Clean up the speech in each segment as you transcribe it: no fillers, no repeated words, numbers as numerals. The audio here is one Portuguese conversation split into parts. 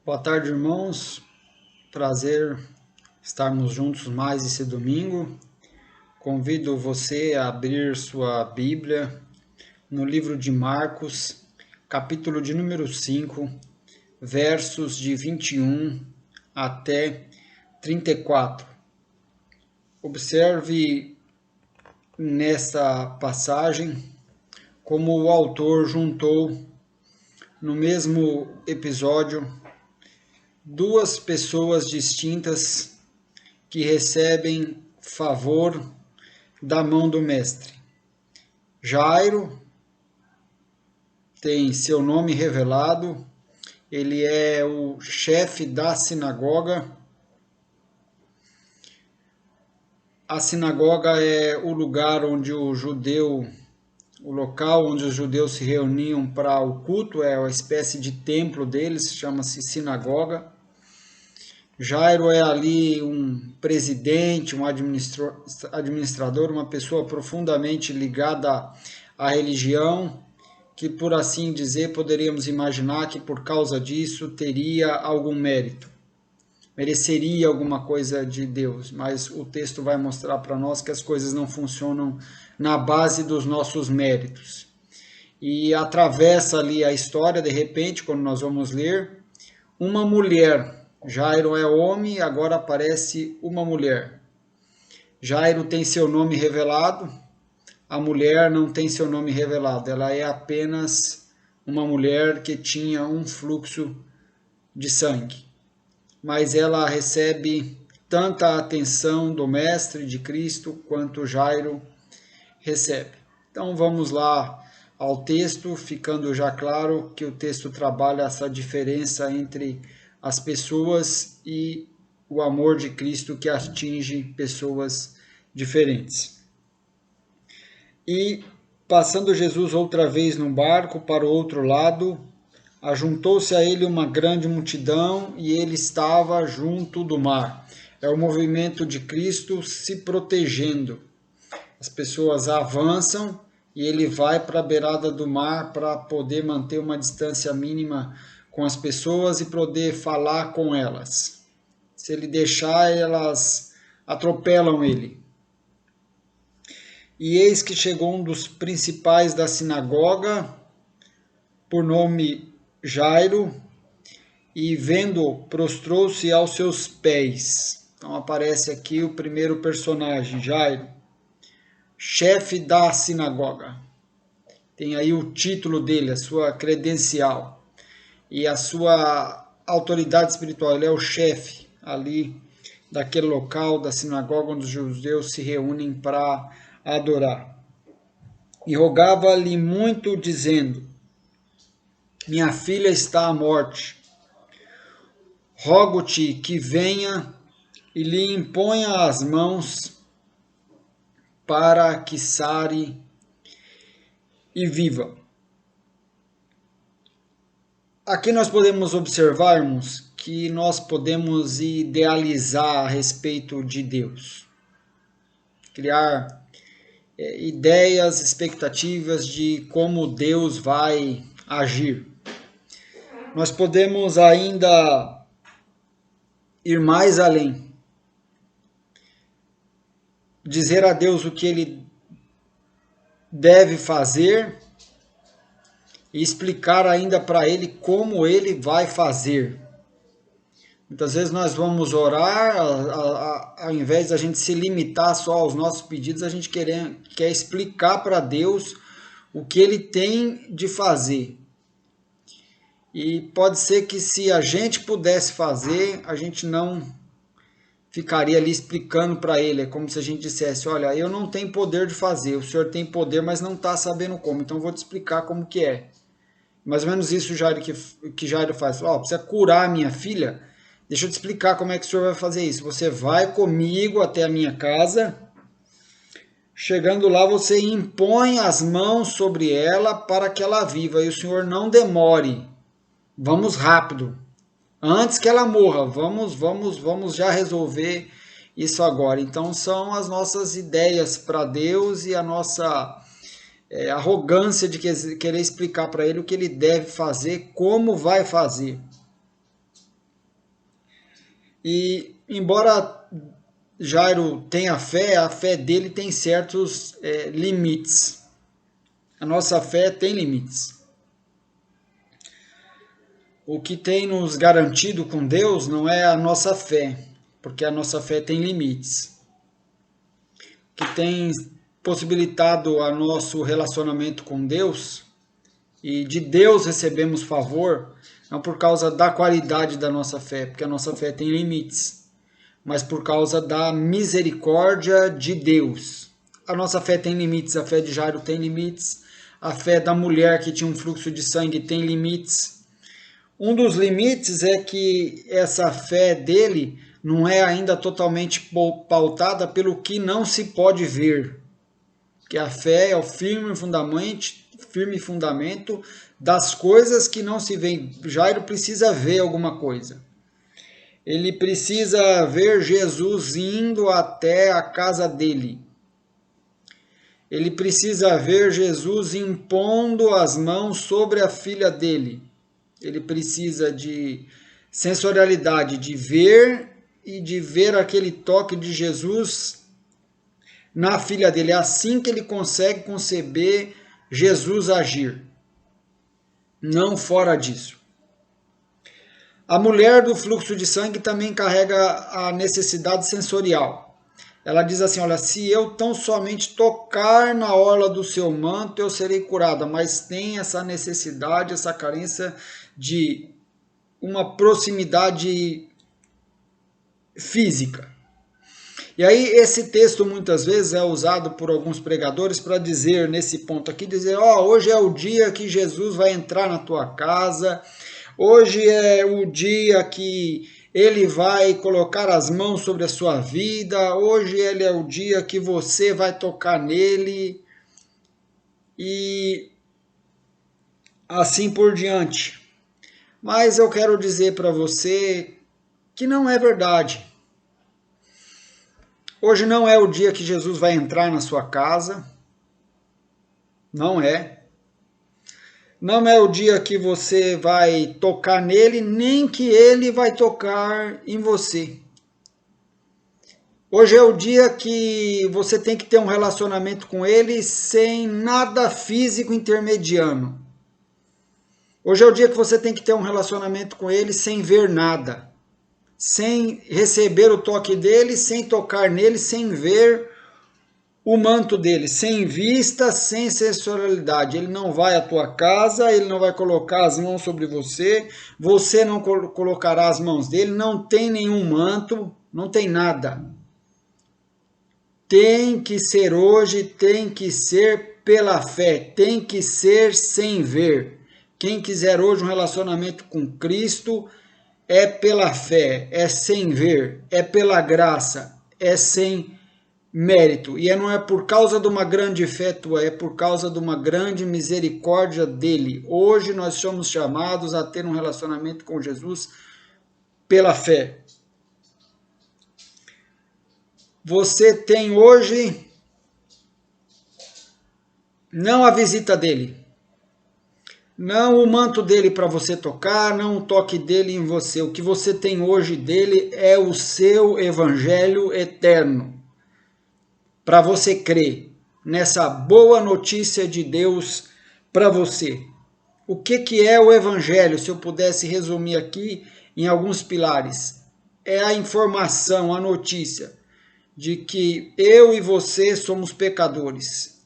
Boa tarde, irmãos. Prazer estarmos juntos mais esse domingo. Convido você a abrir sua Bíblia no livro de Marcos, capítulo de número 5, versos de 21 até 34. Observe nessa passagem como o autor juntou no mesmo episódio duas pessoas distintas que recebem favor da mão do mestre. Jairo tem seu nome revelado, ele é o chefe da sinagoga. A sinagoga é o lugar onde o local onde os judeus se reuniam para o culto, é uma espécie de templo deles, chama-se sinagoga. Jairo é ali um presidente, um administrador, uma pessoa profundamente ligada à religião, que por assim dizer poderíamos imaginar que por causa disso teria algum mérito, mereceria alguma coisa de Deus, mas o texto vai mostrar para nós que as coisas não funcionam na base dos nossos méritos. E atravessa ali a história, de repente, quando nós vamos ler, uma mulher. Jairo é homem, agora aparece uma mulher. Jairo tem seu nome revelado, a mulher não tem seu nome revelado, ela é apenas uma mulher que tinha um fluxo de sangue. Mas ela recebe tanta atenção do Mestre de Cristo quanto Jairo recebe. Então vamos lá ao texto, ficando já claro que o texto trabalha essa diferença entre as pessoas e o amor de Cristo que atinge pessoas diferentes. E passando Jesus outra vez no barco para o outro lado, ajuntou-se a ele uma grande multidão e ele estava junto do mar. É o movimento de Cristo se protegendo. As pessoas avançam e ele vai para a beirada do mar para poder manter uma distância mínima com as pessoas e poder falar com elas. Se ele deixar, elas atropelam ele. E eis que chegou um dos principais da sinagoga, por nome Jairo, e vendo, prostrou-se aos seus pés. Então aparece aqui o primeiro personagem, Jairo, chefe da sinagoga. Tem aí o título dele, a sua credencial e a sua autoridade espiritual. Ele é o chefe ali daquele local, da sinagoga, onde os judeus se reúnem para adorar. E rogava-lhe muito, dizendo: minha filha está à morte. Rogo-te que venha e lhe imponha as mãos para que sare e viva. Aqui nós podemos observarmos que nós podemos idealizar a respeito de Deus, criar ideias, expectativas de como Deus vai agir. Nós podemos ainda ir mais além, dizer a Deus o que Ele deve fazer e explicar ainda para Ele como Ele vai fazer. Muitas vezes nós vamos orar, ao invés de a gente se limitar só aos nossos pedidos, a gente quer explicar para Deus o que Ele tem de fazer. E pode ser que se a gente pudesse fazer, a gente não ficaria ali explicando para Ele. É como se a gente dissesse: olha, eu não tenho poder de fazer, o Senhor tem poder, mas não está sabendo como, então eu vou te explicar como que é. Mais ou menos isso que Jairo faz. Precisa curar a minha filha? Deixa eu te explicar como é que o Senhor vai fazer isso. Você vai comigo até a minha casa. Chegando lá, você impõe as mãos sobre ela para que ela viva. E o Senhor não demore. Vamos rápido. Antes que ela morra. Vamos já resolver isso agora. Então são as nossas ideias para Deus e a nossa arrogância de querer explicar para Ele o que Ele deve fazer, como vai fazer. E embora Jairo tenha fé, a fé dele tem certos limites. A nossa fé tem limites. O que tem nos garantido com Deus não é a nossa fé, porque a nossa fé tem limites. O que tem possibilitado o nosso relacionamento com Deus, e de Deus recebemos favor, não por causa da qualidade da nossa fé, porque a nossa fé tem limites, mas por causa da misericórdia de Deus. A nossa fé tem limites, a fé de Jairo tem limites, a fé da mulher que tinha um fluxo de sangue tem limites. Um dos limites é que essa fé dele não é ainda totalmente pautada pelo que não se pode ver. Que a fé é o firme fundamento das coisas que não se veem. Jairo precisa ver alguma coisa. Ele precisa ver Jesus indo até a casa dele. Ele precisa ver Jesus impondo as mãos sobre a filha dele. Ele precisa de sensorialidade, de ver e de ver aquele toque de Jesus na filha dele. É assim que ele consegue conceber Jesus agir. Não fora disso. A mulher do fluxo de sangue também carrega a necessidade sensorial. Ela diz assim, olha, se eu tão somente tocar na orla do seu manto, eu serei curada. Mas tem essa necessidade, essa carência de uma proximidade física. E aí esse texto muitas vezes é usado por alguns pregadores para dizer, nesse ponto aqui, dizer, hoje é o dia que Jesus vai entrar na tua casa, hoje é o dia que ele vai colocar as mãos sobre a sua vida, hoje ele é o dia que você vai tocar nele, e assim por diante. Mas eu quero dizer para você que não é verdade. Hoje não é o dia que Jesus vai entrar na sua casa. Não é. Não é o dia que você vai tocar nele, nem que ele vai tocar em você. Hoje é o dia que você tem que ter um relacionamento com ele sem nada físico intermediando. Hoje é o dia que você tem que ter um relacionamento com ele sem ver nada. Sem receber o toque dele, sem tocar nele, sem ver o manto dele, sem vista, sem sensorialidade. Ele não vai à tua casa, ele não vai colocar as mãos sobre você, você não colocará as mãos dele, não tem nenhum manto, não tem nada. Tem que ser hoje, tem que ser pela fé, tem que ser sem ver. Quem quiser hoje um relacionamento com Cristo, é pela fé, é sem ver, é pela graça, é sem mérito. E não é por causa de uma grande fé tua, é por causa de uma grande misericórdia dele. Hoje nós somos chamados a ter um relacionamento com Jesus pela fé. Você tem hoje não a visita dele, não o manto dele para você tocar, não o toque dele em você. O que você tem hoje dele é o seu evangelho eterno. Para você crer nessa boa notícia de Deus para você. O que é o evangelho? Se eu pudesse resumir aqui em alguns pilares. É a informação, a notícia de que eu e você somos pecadores.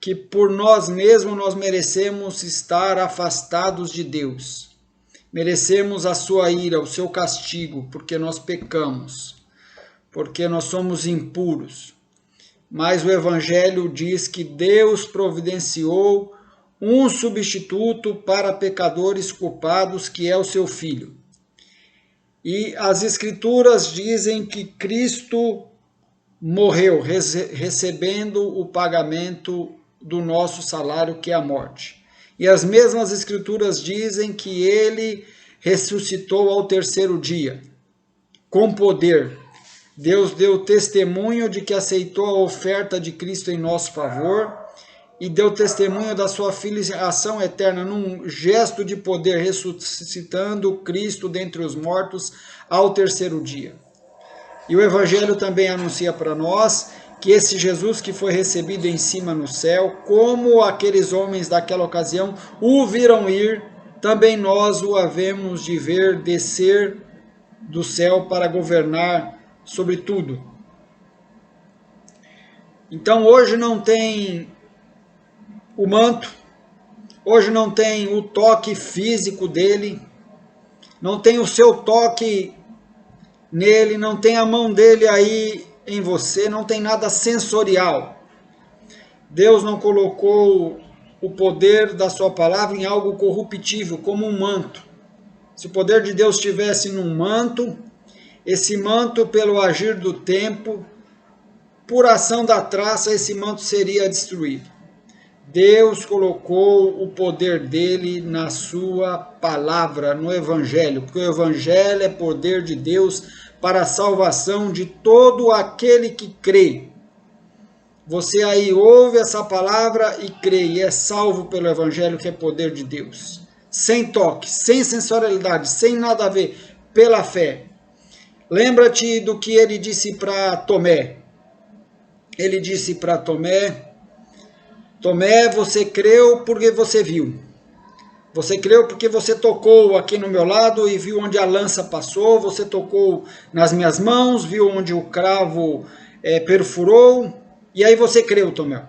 Que por nós mesmos nós merecemos estar afastados de Deus. Merecemos a sua ira, o seu castigo, porque nós pecamos, porque nós somos impuros. Mas o Evangelho diz que Deus providenciou um substituto para pecadores culpados, que é o seu Filho. E as Escrituras dizem que Cristo morreu, recebendo o pagamento do nosso salário, que é a morte. E as mesmas Escrituras dizem que ele ressuscitou ao terceiro dia, com poder. Deus deu testemunho de que aceitou a oferta de Cristo em nosso favor e deu testemunho da sua filiação eterna num gesto de poder, ressuscitando Cristo dentre os mortos ao terceiro dia. E o Evangelho também anuncia para nós que esse Jesus que foi recebido em cima no céu, como aqueles homens daquela ocasião o viram ir, também nós o havemos de ver descer do céu para governar sobre tudo. Então hoje não tem o manto, hoje não tem o toque físico dele, não tem o seu toque nele, não tem a mão dele aí em você, não tem nada sensorial. Deus não colocou o poder da sua palavra em algo corruptível, como um manto. Se o poder de Deus estivesse num manto, esse manto, pelo agir do tempo, por ação da traça, esse manto seria destruído. Deus colocou o poder dele na sua palavra, no Evangelho, porque o Evangelho é poder de Deus para a salvação de todo aquele que crê. Você aí ouve essa palavra e crê, e é salvo pelo Evangelho, que é poder de Deus. Sem toque, sem sensorialidade, sem nada a ver, pela fé. Lembra-te do que ele disse para Tomé. Ele disse para Tomé: Tomé, você creu porque você viu. Você creu porque você tocou aqui no meu lado e viu onde a lança passou. Você tocou nas minhas mãos, viu onde o cravo perfurou. E aí você creu, Tomé.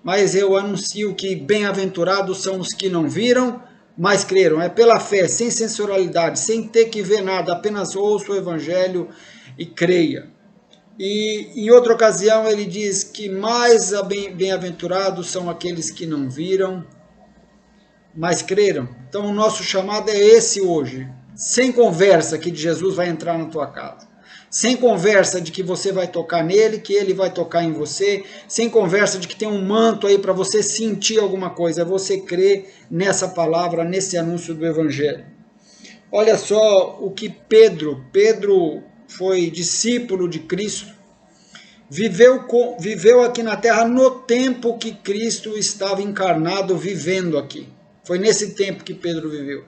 Mas eu anuncio que bem-aventurados são os que não viram, mas creram. É pela fé, sem sensorialidade, sem ter que ver nada. Apenas ouça o Evangelho e creia. E em outra ocasião ele diz que mais bem-aventurados são aqueles que não viram, mas creram. Então o nosso chamado é esse hoje. Sem conversa que Jesus vai entrar na tua casa. Sem conversa de que você vai tocar nele, que ele vai tocar em você. Sem conversa de que tem um manto aí para você sentir alguma coisa. É você crer nessa palavra, nesse anúncio do Evangelho. Olha só o que Pedro foi discípulo de Cristo, viveu aqui na terra no tempo que Cristo estava encarnado, vivendo aqui. Foi nesse tempo que Pedro viveu.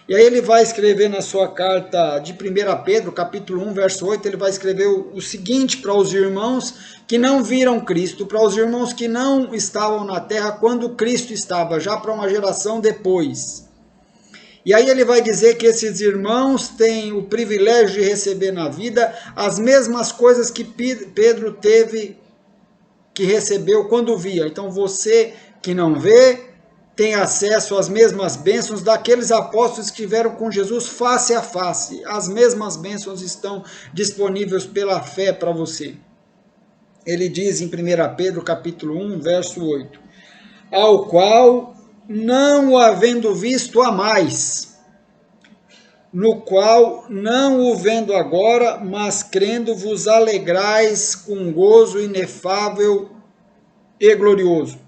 E aí ele vai escrever na sua carta de 1 Pedro, capítulo 1, verso 8, ele vai escrever o seguinte para os irmãos que não viram Cristo, para os irmãos que não estavam na terra quando Cristo estava, já para uma geração depois. E aí ele vai dizer que esses irmãos têm o privilégio de receber na vida as mesmas coisas que Pedro teve, que recebeu quando via. Então você que não vê, tem acesso às mesmas bênçãos daqueles apóstolos que estiveram com Jesus face a face. As mesmas bênçãos estão disponíveis pela fé para você. Ele diz em 1 Pedro capítulo 1, verso 8, ao qual, não o havendo visto há mais, no qual, não o vendo agora, mas crendo, vos alegrais com gozo inefável e glorioso.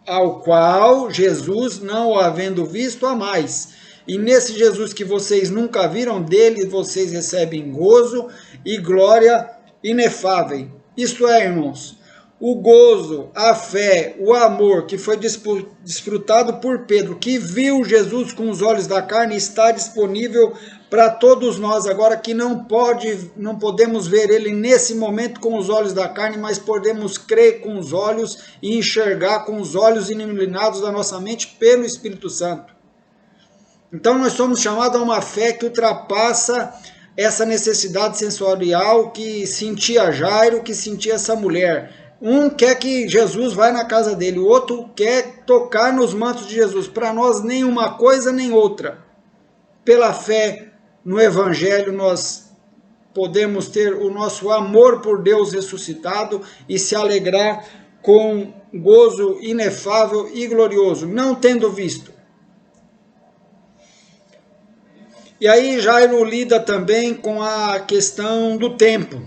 Ao qual, Jesus, não o havendo visto há mais. E nesse Jesus que vocês nunca viram, dele vocês recebem gozo e glória inefável. Isto é, irmãos, o gozo, a fé, o amor que foi desfrutado por Pedro, que viu Jesus com os olhos da carne, está disponível para todos nós agora, que não podemos ver ele nesse momento com os olhos da carne, mas podemos crer com os olhos e enxergar com os olhos iluminados da nossa mente pelo Espírito Santo. Então nós somos chamados a uma fé que ultrapassa essa necessidade sensorial que sentia Jairo, que sentia essa mulher. Um quer que Jesus vá na casa dele, o outro quer tocar nos mantos de Jesus. Para nós, nem uma coisa nem outra. Pela fé no Evangelho, nós podemos ter o nosso amor por Deus ressuscitado e se alegrar com gozo inefável e glorioso, não tendo visto. E aí Jairo lida também com a questão do tempo.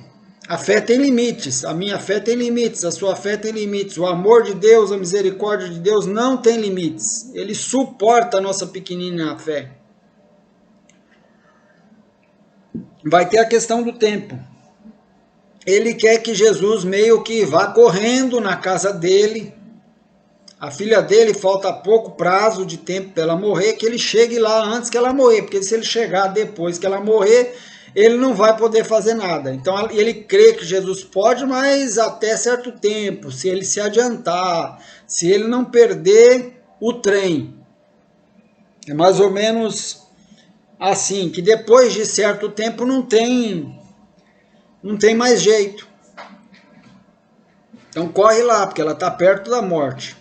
A fé tem limites, a minha fé tem limites, a sua fé tem limites. O amor de Deus, a misericórdia de Deus não tem limites. Ele suporta a nossa pequenina fé. Vai ter a questão do tempo. Ele quer que Jesus meio que vá correndo na casa dele, A filha dele falta pouco prazo de tempo para ela morrer, que ele chegue lá antes que ela morrer, porque se ele chegar depois que ela morrer, ele não vai poder fazer nada. Então ele crê que Jesus pode, mas até certo tempo, se ele se adiantar, se ele não perder o trem. É mais ou menos assim, que depois de certo tempo não tem mais jeito. Então corre lá, porque ela está perto da morte.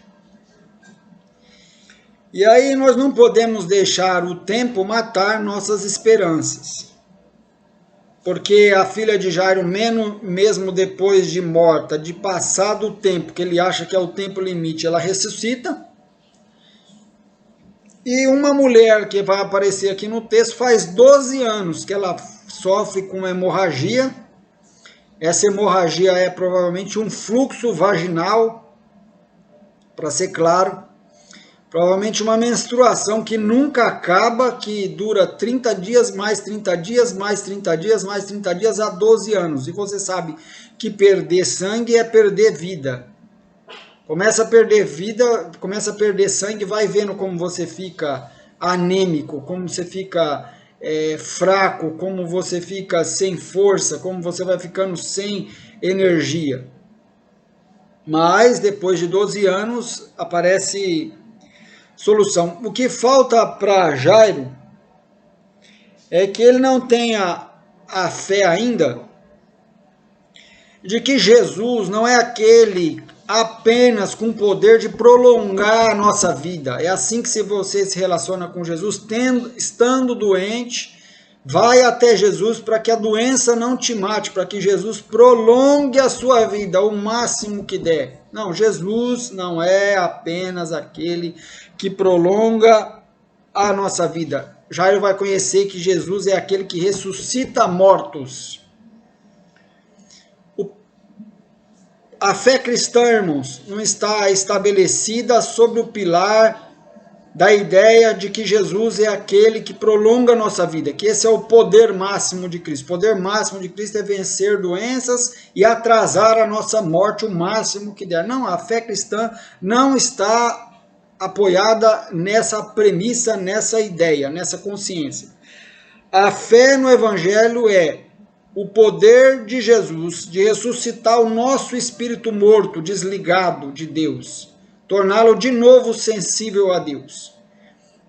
E aí nós não podemos deixar o tempo matar nossas esperanças. Porque a filha de Jairo, mesmo depois de morta, de passado o tempo, que ele acha que é o tempo limite, ela ressuscita. E uma mulher que vai aparecer aqui no texto, faz 12 anos que ela sofre com hemorragia. Essa hemorragia é provavelmente um fluxo vaginal, para ser claro. Provavelmente uma menstruação que nunca acaba, que dura 30 dias, mais 30 dias, mais 30 dias, mais 30 dias, há 12 anos. E você sabe que perder sangue é perder vida. Começa a perder vida, começa a perder sangue, vai vendo como você fica anêmico, como você fica fraco, como você fica sem força, como você vai ficando sem energia. Mas depois de 12 anos aparece solução. O que falta para Jairo é que ele não tenha a fé ainda de que Jesus não é aquele apenas com o poder de prolongar a nossa vida. É assim que se você se relaciona com Jesus, estando doente, vai até Jesus para que a doença não te mate, para que Jesus prolongue a sua vida o máximo que der. Não, Jesus não é apenas aquele que prolonga a nossa vida. Jairo vai conhecer que Jesus é aquele que ressuscita mortos. A fé cristã, irmãos, não está estabelecida sobre o pilar da ideia de que Jesus é aquele que prolonga a nossa vida, que esse é o poder máximo de Cristo. O poder máximo de Cristo é vencer doenças e atrasar a nossa morte o máximo que der. Não, a fé cristã não está apoiada nessa premissa, nessa ideia, nessa consciência. A fé no Evangelho é o poder de Jesus de ressuscitar o nosso espírito morto, desligado de Deus, torná-lo de novo sensível a Deus.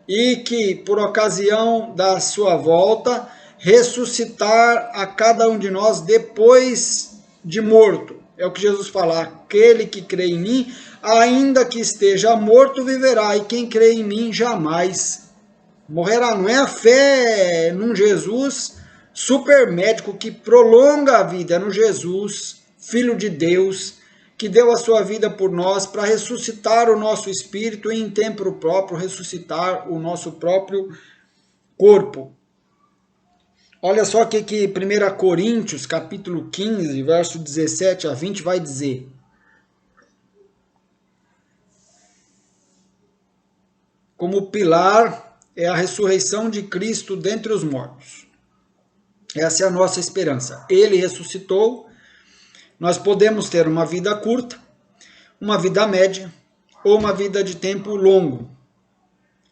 E que, por ocasião da sua volta, ressuscitar a cada um de nós depois de morto. É o que Jesus fala: aquele que crê em mim, ainda que esteja morto, viverá, e quem crê em mim jamais morrerá. Não é a fé num Jesus super médico que prolonga a vida, é no Jesus, Filho de Deus, que deu a sua vida por nós para ressuscitar o nosso espírito e em tempo próprio ressuscitar o nosso próprio corpo. Olha só o que 1 Coríntios, capítulo 15, verso 17 a 20 vai dizer. Como pilar é a ressurreição de Cristo dentre os mortos. Essa é a nossa esperança. Ele ressuscitou. Nós podemos ter uma vida curta, uma vida média ou uma vida de tempo longo.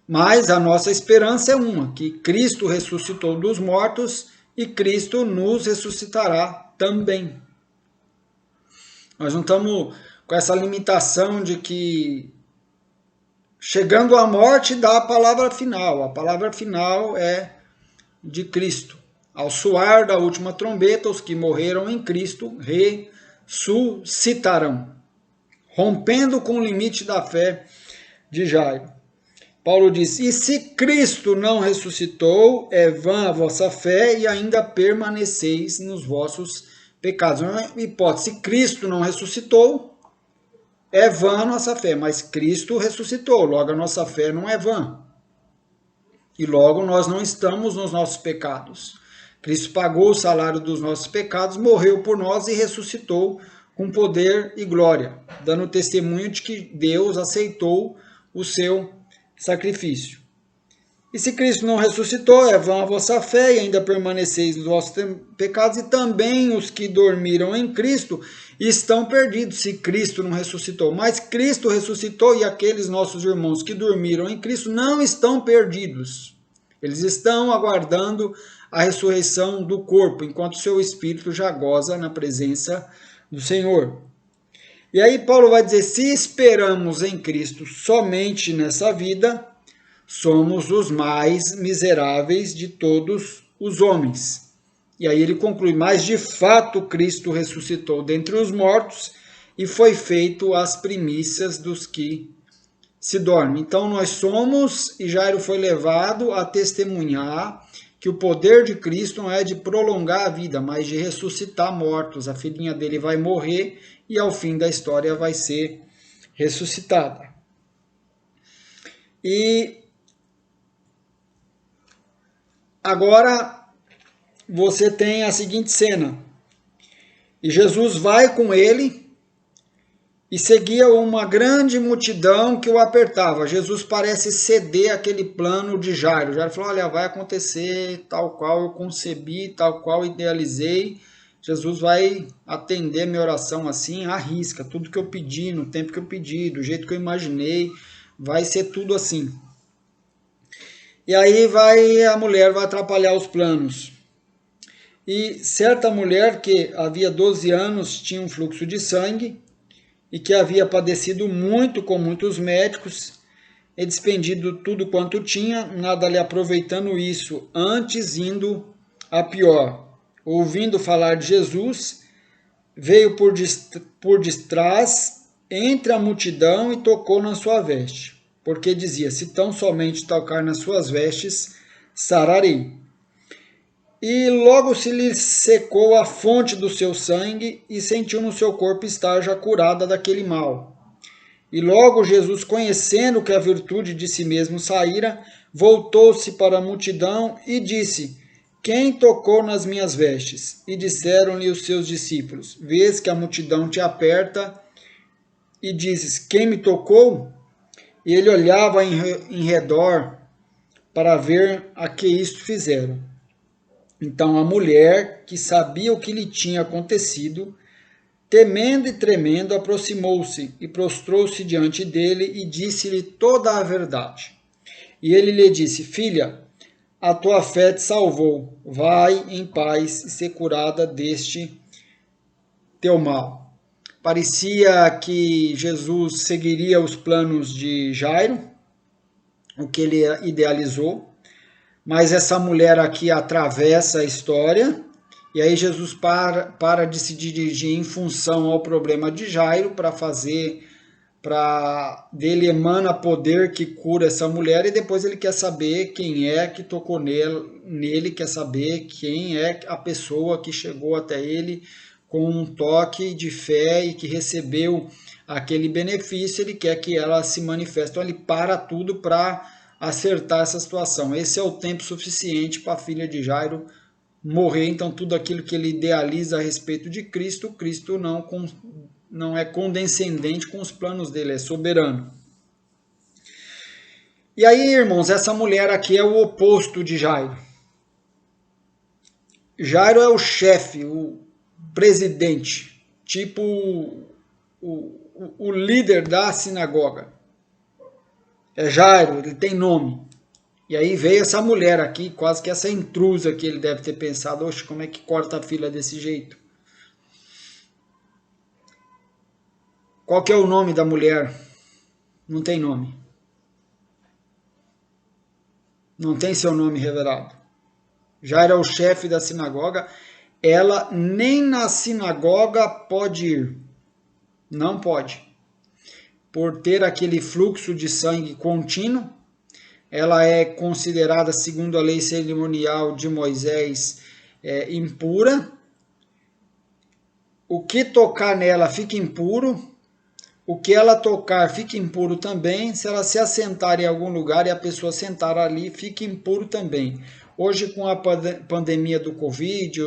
Mas a nossa esperança é uma, que Cristo ressuscitou dos mortos e Cristo nos ressuscitará também. Nós não estamos com essa limitação de que chegando à morte dá a palavra final. A palavra final é de Cristo. Ao soar da última trombeta, os que morreram em Cristo ressuscitarão, rompendo com o limite da fé de Jairo. Paulo diz: e se Cristo não ressuscitou, é vã a vossa fé e ainda permaneceis nos vossos pecados. Não é hipótese: se Cristo não ressuscitou, é vã a nossa fé, mas Cristo ressuscitou, logo a nossa fé não é vã. E logo nós não estamos nos nossos pecados. Cristo pagou o salário dos nossos pecados, morreu por nós e ressuscitou com poder e glória, dando testemunho de que Deus aceitou o seu sacrifício. E se Cristo não ressuscitou, é vã a vossa fé e ainda permaneceis nos vossos pecados, e também os que dormiram em Cristo, estão perdidos se Cristo não ressuscitou. Mas Cristo ressuscitou e aqueles nossos irmãos que dormiram em Cristo não estão perdidos. Eles estão aguardando a ressurreição do corpo, enquanto seu espírito já goza na presença do Senhor. E aí Paulo vai dizer, se esperamos em Cristo somente nessa vida, somos os mais miseráveis de todos os homens. E aí ele conclui, mas de fato Cristo ressuscitou dentre os mortos e foi feito as primícias dos que se dormem. Então nós somos, e Jairo foi levado a testemunhar que o poder de Cristo não é de prolongar a vida, mas de ressuscitar mortos. A filhinha dele vai morrer e ao fim da história vai ser ressuscitada. E agora você tem a seguinte cena. E Jesus vai com ele e seguia uma grande multidão que o apertava. Jesus parece ceder aquele plano de Jairo. Jairo falou, olha, vai acontecer tal qual eu concebi, tal qual idealizei. Jesus vai atender minha oração assim, à risca. Tudo que eu pedi, no tempo que eu pedi, do jeito que eu imaginei, vai ser tudo assim. E aí a mulher vai atrapalhar os planos. E certa mulher que havia 12 anos tinha um fluxo de sangue e que havia padecido muito com muitos médicos e despendido tudo quanto tinha, nada lhe aproveitando isso, antes indo a pior. Ouvindo falar de Jesus, veio por detrás entre a multidão e tocou na sua veste, porque dizia, se tão somente tocar nas suas vestes, sararei. E logo se lhe secou a fonte do seu sangue e sentiu no seu corpo estar já curada daquele mal. E logo Jesus, conhecendo que a virtude de si mesmo saíra, voltou-se para a multidão e disse, quem tocou nas minhas vestes? E disseram-lhe os seus discípulos, vês que a multidão te aperta e dizes, quem me tocou? E ele olhava em redor para ver a que isto fizeram. Então a mulher, que sabia o que lhe tinha acontecido, temendo e tremendo, aproximou-se e prostrou-se diante dele e disse-lhe toda a verdade. E ele lhe disse, filha, a tua fé te salvou, vai em paz e ser curada deste teu mal. Parecia que Jesus seguiria os planos de Jairo, o que ele idealizou, mas essa mulher aqui atravessa a história, e aí Jesus para de se dirigir em função ao problema de Jairo, dele emana poder que cura essa mulher, e depois ele quer saber quem é que tocou nele, quer saber quem é a pessoa que chegou até ele com um toque de fé e que recebeu aquele benefício, ele quer que ela se manifeste. Então ele para tudo para acertar essa situação. Esse é o tempo suficiente para a filha de Jairo morrer. Então tudo aquilo que ele idealiza a respeito de Cristo, Cristo não é condescendente com os planos dele, é soberano. E aí, irmãos, essa mulher aqui é o oposto de Jairo. Jairo é o chefe, o presidente, tipo o líder da sinagoga. É Jairo, ele tem nome. E aí veio essa mulher aqui, quase que essa intrusa que ele deve ter pensado, oxe, como é que corta a filha desse jeito? Qual que é o nome da mulher? Não tem nome. Não tem seu nome revelado. Jairo é o chefe da sinagoga. Ela nem na sinagoga pode ir. Não pode. Por ter aquele fluxo de sangue contínuo, ela é considerada, segundo a lei cerimonial de Moisés, impura. O que tocar nela fica impuro. O que ela tocar fica impuro também. Se ela se assentar em algum lugar e a pessoa sentar ali, fica impuro também. Hoje, com a pandemia do Covid,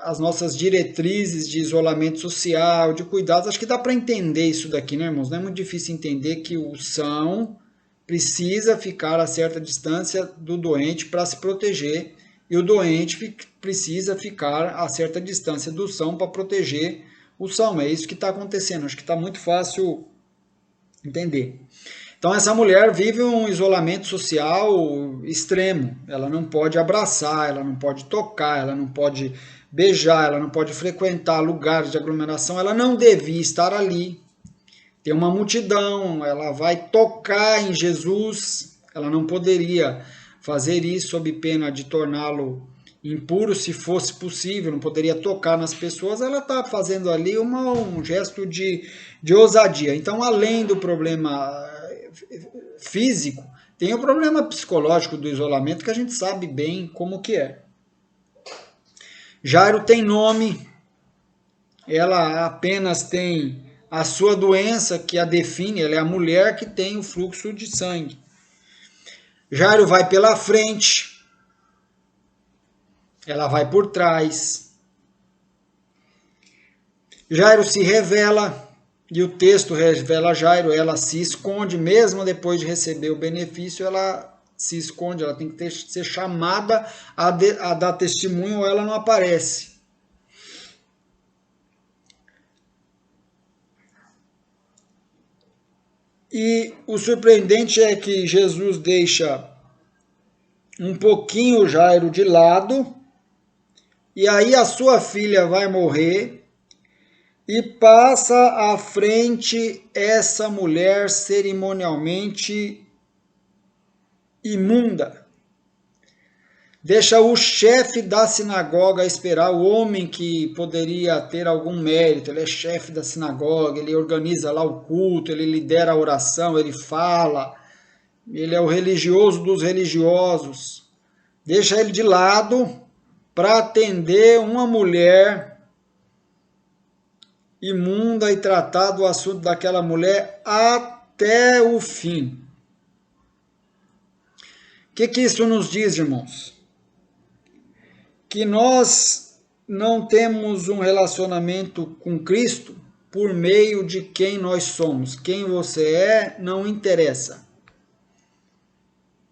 as nossas diretrizes de isolamento social, de cuidados, acho que dá para entender isso daqui, né, irmãos? Não é muito difícil entender que o são precisa ficar a certa distância do doente para se proteger e o doente precisa ficar a certa distância do são para proteger o são. É isso que está acontecendo. Acho que está muito fácil entender. Então essa mulher vive um isolamento social extremo. Ela não pode abraçar, ela não pode tocar, ela não pode beijar, ela não pode frequentar lugares de aglomeração, ela não devia estar ali. Tem uma multidão, ela vai tocar em Jesus, ela não poderia fazer isso sob pena de torná-lo impuro, se fosse possível, não poderia tocar nas pessoas, ela está fazendo ali um gesto de ousadia. Então, além do problema físico, tem o problema psicológico do isolamento, que a gente sabe bem como que é. Jairo tem nome, ela apenas tem a sua doença que a define, ela é a mulher que tem o fluxo de sangue. Jairo vai pela frente, ela vai por trás. Jairo se revela, e o texto revela Jairo, ela se esconde, mesmo depois de receber o benefício, ela se esconde, ela tem que ser chamada a dar testemunho ou ela não aparece. E o surpreendente é que Jesus deixa um pouquinho Jairo de lado, e aí a sua filha vai morrer, e passa à frente essa mulher cerimonialmente imunda. Deixa o chefe da sinagoga esperar, o homem que poderia ter algum mérito, ele é chefe da sinagoga, ele organiza lá o culto, ele lidera a oração, ele fala, ele é o religioso dos religiosos. Deixa ele de lado para atender uma mulher imunda e tratar do assunto daquela mulher até o fim. O que isso nos diz, irmãos? Que nós não temos um relacionamento com Cristo por meio de quem nós somos. Quem você é não interessa.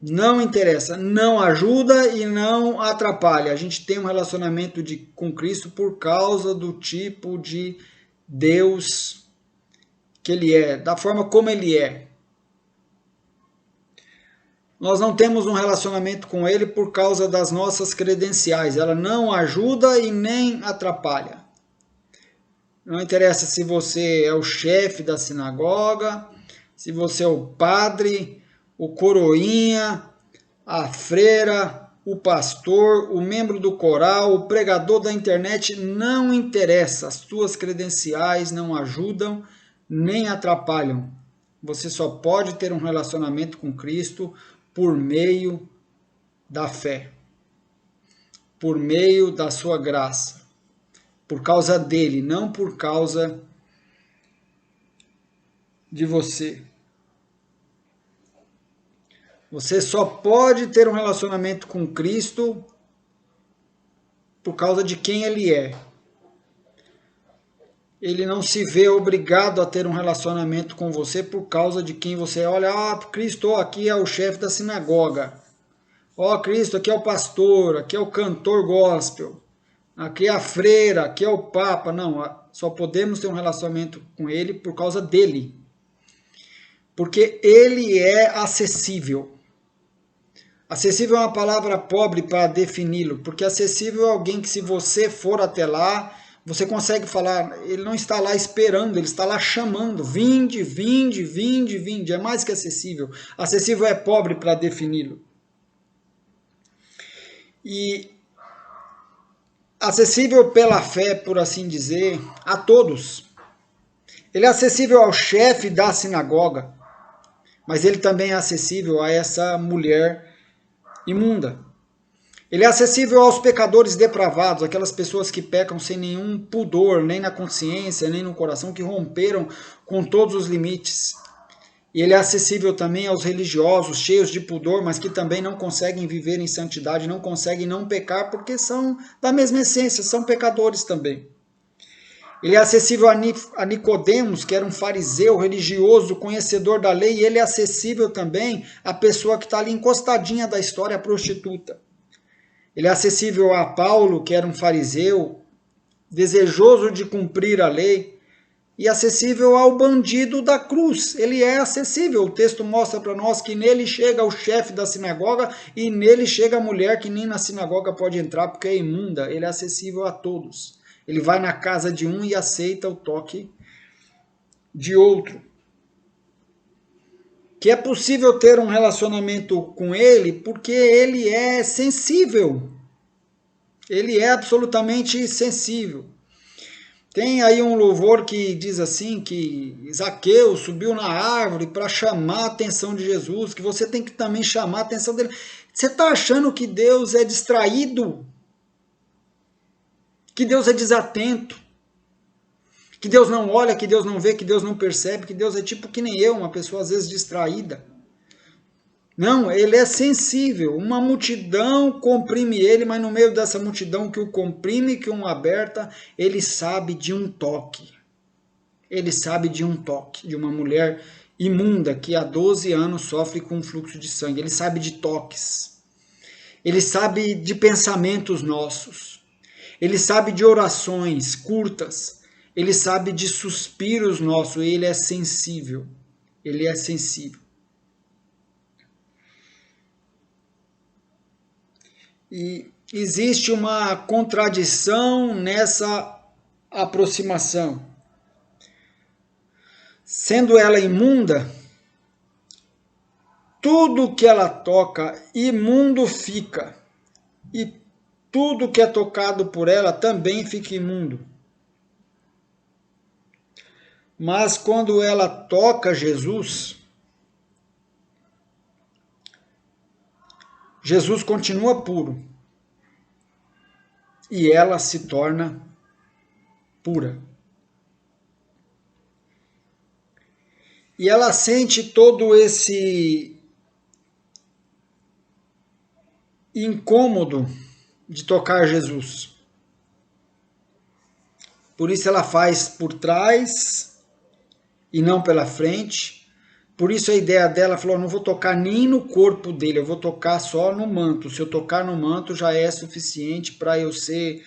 Não interessa, não ajuda e não atrapalha. A gente tem um relacionamento com Cristo por causa do tipo de Deus que Ele é, da forma como Ele é. Nós não temos um relacionamento com Ele por causa das nossas credenciais. Ela não ajuda e nem atrapalha. Não interessa se você é o chefe da sinagoga, se você é o padre, o coroinha, a freira, o pastor, o membro do coral, o pregador da internet, não interessa. As suas credenciais não ajudam nem atrapalham. Você só pode ter um relacionamento com Cristo por meio da fé, por meio da sua graça, por causa dele, não por causa de você. Você só pode ter um relacionamento com Cristo por causa de quem ele é. Ele não se vê obrigado a ter um relacionamento com você por causa de quem você é. Olha, Cristo, aqui é o chefe da sinagoga. Cristo, aqui é o pastor, aqui é o cantor gospel. Aqui é a freira, aqui é o papa. Não, só podemos ter um relacionamento com ele por causa dele. Porque ele é acessível. Acessível é uma palavra pobre para defini-lo, porque acessível é alguém que, se você for até lá, você consegue falar, ele não está lá esperando, ele está lá chamando, vinde, vinde, vinde, vinde, é mais que acessível. Acessível é pobre para defini-lo. E acessível pela fé, por assim dizer, a todos. Ele é acessível ao chefe da sinagoga, mas ele também é acessível a essa mulher imunda. Ele é acessível aos pecadores depravados, aquelas pessoas que pecam sem nenhum pudor, nem na consciência, nem no coração, que romperam com todos os limites. E ele é acessível também aos religiosos, cheios de pudor, mas que também não conseguem viver em santidade, não conseguem não pecar, porque são da mesma essência, são pecadores também. Ele é acessível a Nicodemos, que era um fariseu religioso, conhecedor da lei, e ele é acessível também à pessoa que está ali encostadinha da história, a prostituta. Ele é acessível a Paulo, que era um fariseu, desejoso de cumprir a lei, e acessível ao bandido da cruz. Ele é acessível. O texto mostra para nós que nele chega o chefe da sinagoga e nele chega a mulher que nem na sinagoga pode entrar porque é imunda. Ele é acessível a todos. Ele vai na casa de um e aceita o toque de outro. Que é possível ter um relacionamento com ele porque ele é sensível. Ele é absolutamente sensível. Tem aí um louvor que diz assim, que Zaqueu subiu na árvore para chamar a atenção de Jesus, que você tem que também chamar a atenção dele. Você está achando que Deus é distraído? Que Deus é desatento? Que Deus não olha, que Deus não vê, que Deus não percebe, que Deus é tipo que nem eu, uma pessoa às vezes distraída? Não, ele é sensível. Uma multidão comprime ele, mas no meio dessa multidão que o comprime, que o aberta, ele sabe de um toque. Ele sabe de um toque, de uma mulher imunda que há 12 anos sofre com um fluxo de sangue. Ele sabe de toques. Ele sabe de pensamentos nossos. Ele sabe de orações curtas. Ele sabe de suspiros nossos. Ele é sensível. Ele é sensível. E existe uma contradição nessa aproximação. Sendo ela imunda, tudo que ela toca imundo fica, e tudo que é tocado por ela também fica imundo. Mas quando ela toca Jesus, Jesus continua puro e ela se torna pura. E ela sente todo esse incômodo de tocar Jesus. Por isso ela faz por trás e não pela frente. Por isso a ideia dela falou, não vou tocar nem no corpo dele, eu vou tocar só no manto. Se eu tocar no manto já é suficiente para eu ser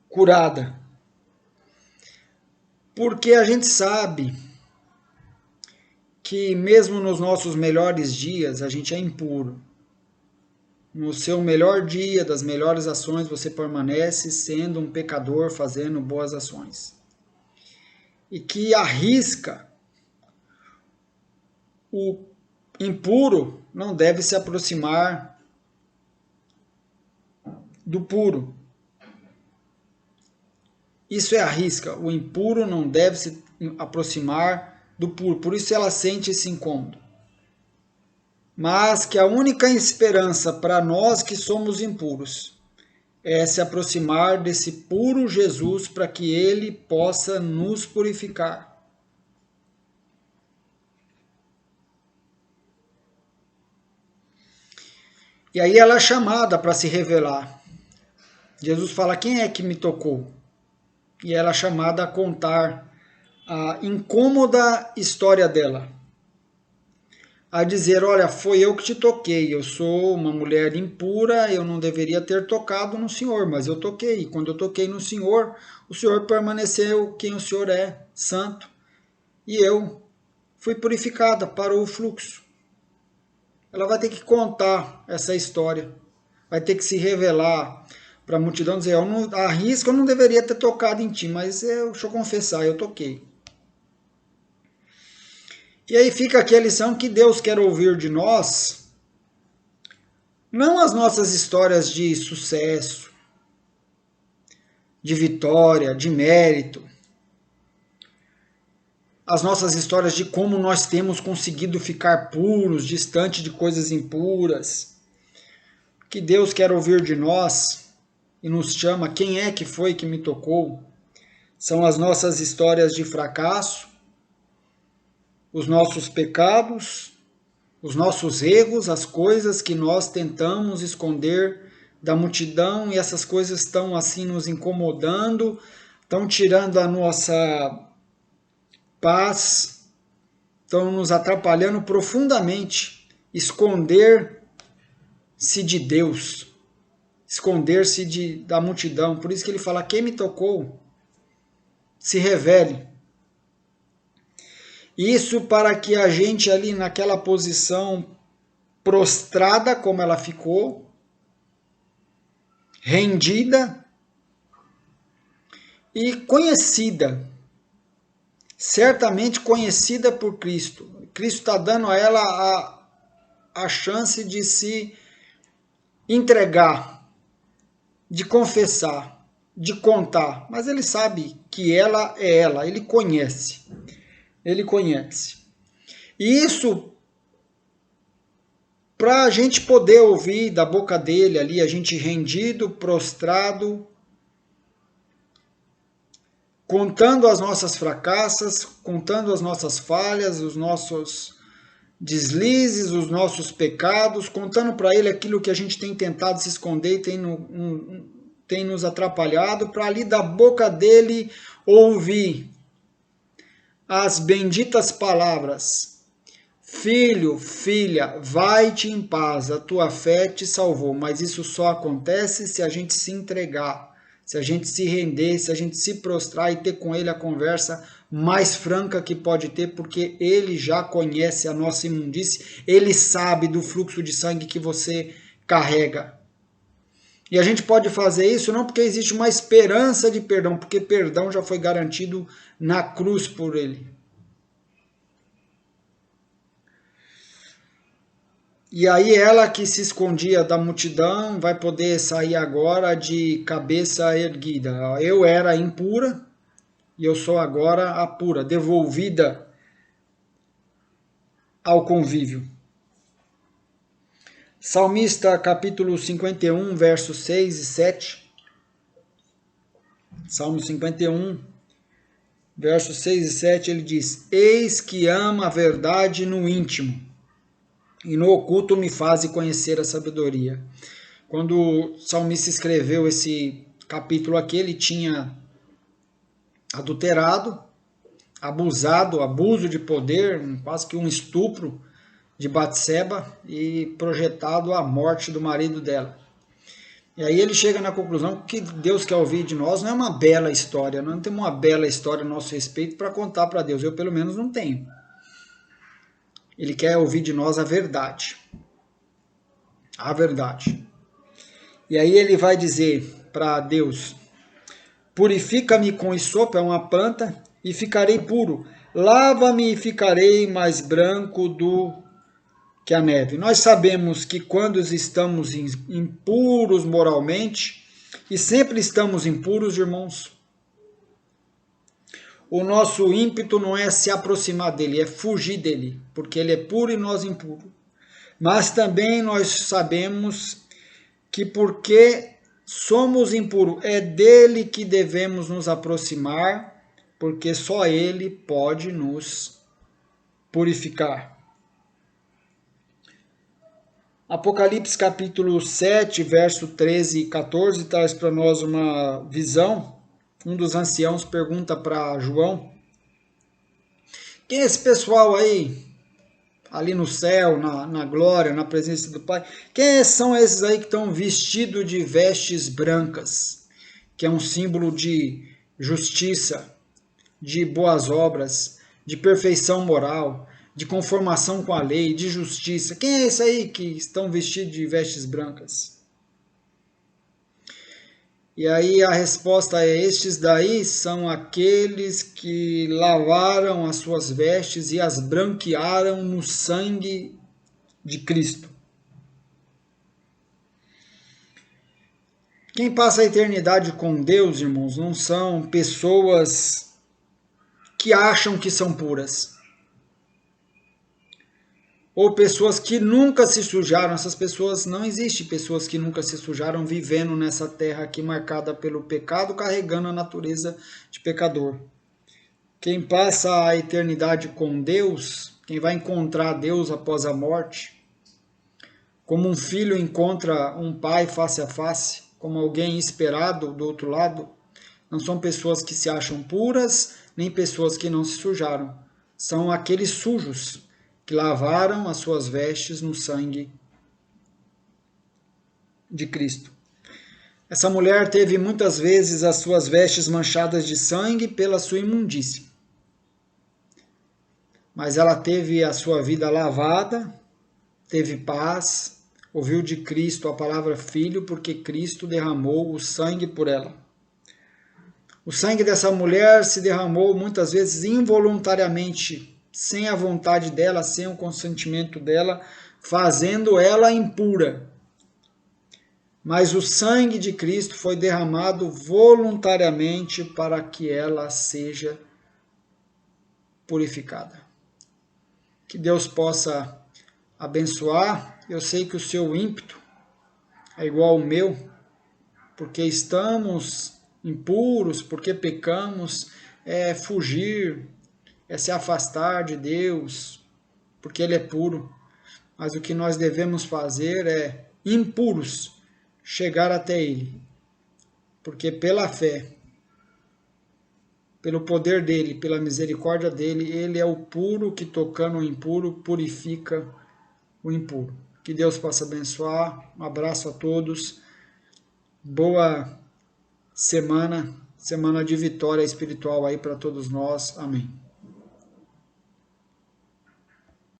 curada. Porque a gente sabe que mesmo nos nossos melhores dias a gente é impuro. No seu melhor dia, das melhores ações, você permanece sendo um pecador fazendo boas ações. E que arrisca o impuro não deve se aproximar do puro. Isso é arrisca. O impuro não deve se aproximar do puro. Por isso ela sente esse incômodo. Mas que a única esperança para nós que somos impuros é se aproximar desse puro Jesus para que ele possa nos purificar. E aí ela é chamada para se revelar. Jesus fala, quem é que me tocou? E ela é chamada a contar a incômoda história dela. A dizer, olha, foi eu que te toquei, eu sou uma mulher impura, eu não deveria ter tocado no Senhor, mas eu toquei. E quando eu toquei no Senhor, o Senhor permaneceu quem o Senhor é, santo. E eu fui purificada, parou o fluxo. Ela vai ter que contar essa história, vai ter que se revelar para a multidão, dizer, eu não arrisco, eu não deveria ter tocado em ti, mas deixa eu confessar, eu toquei. E aí fica aqui a lição que Deus quer ouvir de nós, não as nossas histórias de sucesso, de vitória, de mérito, as nossas histórias de como nós temos conseguido ficar puros, distante de coisas impuras. O que Deus quer ouvir de nós e nos chama, quem é que foi que me tocou? São as nossas histórias de fracasso, os nossos pecados, os nossos erros, as coisas que nós tentamos esconder da multidão e essas coisas estão assim nos incomodando, estão tirando a nossa paz, estão nos atrapalhando profundamente esconder-se de Deus, esconder-se da multidão. Por isso que ele fala, quem me tocou, se revele. Isso para que a gente ali naquela posição prostrada, como ela ficou, rendida e conhecida, certamente conhecida por Cristo. Cristo está dando a ela a chance de se entregar, de confessar, de contar, mas ele sabe que ela é ela, ele conhece. Ele conhece. E isso, para a gente poder ouvir da boca dele ali, a gente rendido, prostrado, contando as nossas fracassas, contando as nossas falhas, os nossos deslizes, os nossos pecados, contando para ele aquilo que a gente tem tentado se esconder e tem nos atrapalhado, para ali da boca dele ouvir as benditas palavras: filho, filha, vai-te em paz, a tua fé te salvou. Mas isso só acontece se a gente se entregar, se a gente se render, se a gente se prostrar e ter com ele a conversa mais franca que pode ter, porque ele já conhece a nossa imundície, ele sabe do fluxo de sangue que você carrega. E a gente pode fazer isso não porque existe uma esperança de perdão, porque perdão já foi garantido na cruz por ele. E aí ela que se escondia da multidão vai poder sair agora de cabeça erguida. Eu era impura e eu sou agora a pura, devolvida ao convívio. Salmista capítulo 51, versos 6 e 7. Salmo 51, versos 6 e 7, ele diz: eis que ama a verdade no íntimo, e no oculto me faz conhecer a sabedoria. Quando o salmista escreveu esse capítulo aqui, ele tinha adulterado, abusado, abuso de poder, quase que um estupro de Batseba e projetado a morte do marido dela. E aí ele chega na conclusão que Deus quer ouvir de nós não é uma bela história, nós não temos uma bela história a nosso respeito para contar para Deus, eu pelo menos não tenho. Ele quer ouvir de nós a verdade. A verdade. E aí ele vai dizer para Deus: purifica-me com hisopo, é uma planta, e ficarei puro. Lava-me e ficarei mais branco do que a neve. Nós sabemos que quando estamos impuros moralmente, e sempre estamos impuros, irmãos, o nosso ímpeto não é se aproximar dele, é fugir dele, porque ele é puro e nós impuros. Mas também nós sabemos que porque somos impuros, é dele que devemos nos aproximar, porque só ele pode nos purificar. Apocalipse capítulo 7, verso 13 e 14, traz para nós uma visão. Um dos anciãos pergunta para João: quem é esse pessoal aí, ali no céu, na glória, na presença do Pai? Quem são esses aí que estão vestidos de vestes brancas, que é um símbolo de justiça, de boas obras, de perfeição moral, de conformação com a lei, de justiça? Quem é esse aí que estão vestidos de vestes brancas? E aí a resposta é: estes daí são aqueles que lavaram as suas vestes e as branquearam no sangue de Cristo. Quem passa a eternidade com Deus, irmãos, não são pessoas que acham que são puras, ou pessoas que nunca se sujaram. Essas pessoas, não existem pessoas que nunca se sujaram vivendo nessa terra aqui marcada pelo pecado, carregando a natureza de pecador. Quem passa a eternidade com Deus, quem vai encontrar Deus após a morte, como um filho encontra um pai face a face, como alguém esperado do outro lado, não são pessoas que se acham puras, nem pessoas que não se sujaram. São aqueles sujos, que lavaram as suas vestes no sangue de Cristo. Essa mulher teve muitas vezes as suas vestes manchadas de sangue pela sua imundície. Mas ela teve a sua vida lavada, teve paz, ouviu de Cristo a palavra filho, porque Cristo derramou o sangue por ela. O sangue dessa mulher se derramou muitas vezes involuntariamente, sem a vontade dela, sem o consentimento dela, fazendo ela impura. Mas o sangue de Cristo foi derramado voluntariamente para que ela seja purificada. Que Deus possa abençoar. Eu sei que o seu ímpeto é igual ao meu, porque estamos impuros, porque pecamos, é fugir, é se afastar de Deus, porque Ele é puro. Mas o que nós devemos fazer é, impuros, chegar até Ele, porque pela fé, pelo poder dEle, pela misericórdia dEle, Ele é o puro que, tocando o impuro, purifica o impuro. Que Deus possa abençoar. Um abraço a todos. Boa semana de vitória espiritual aí para todos nós. Amém.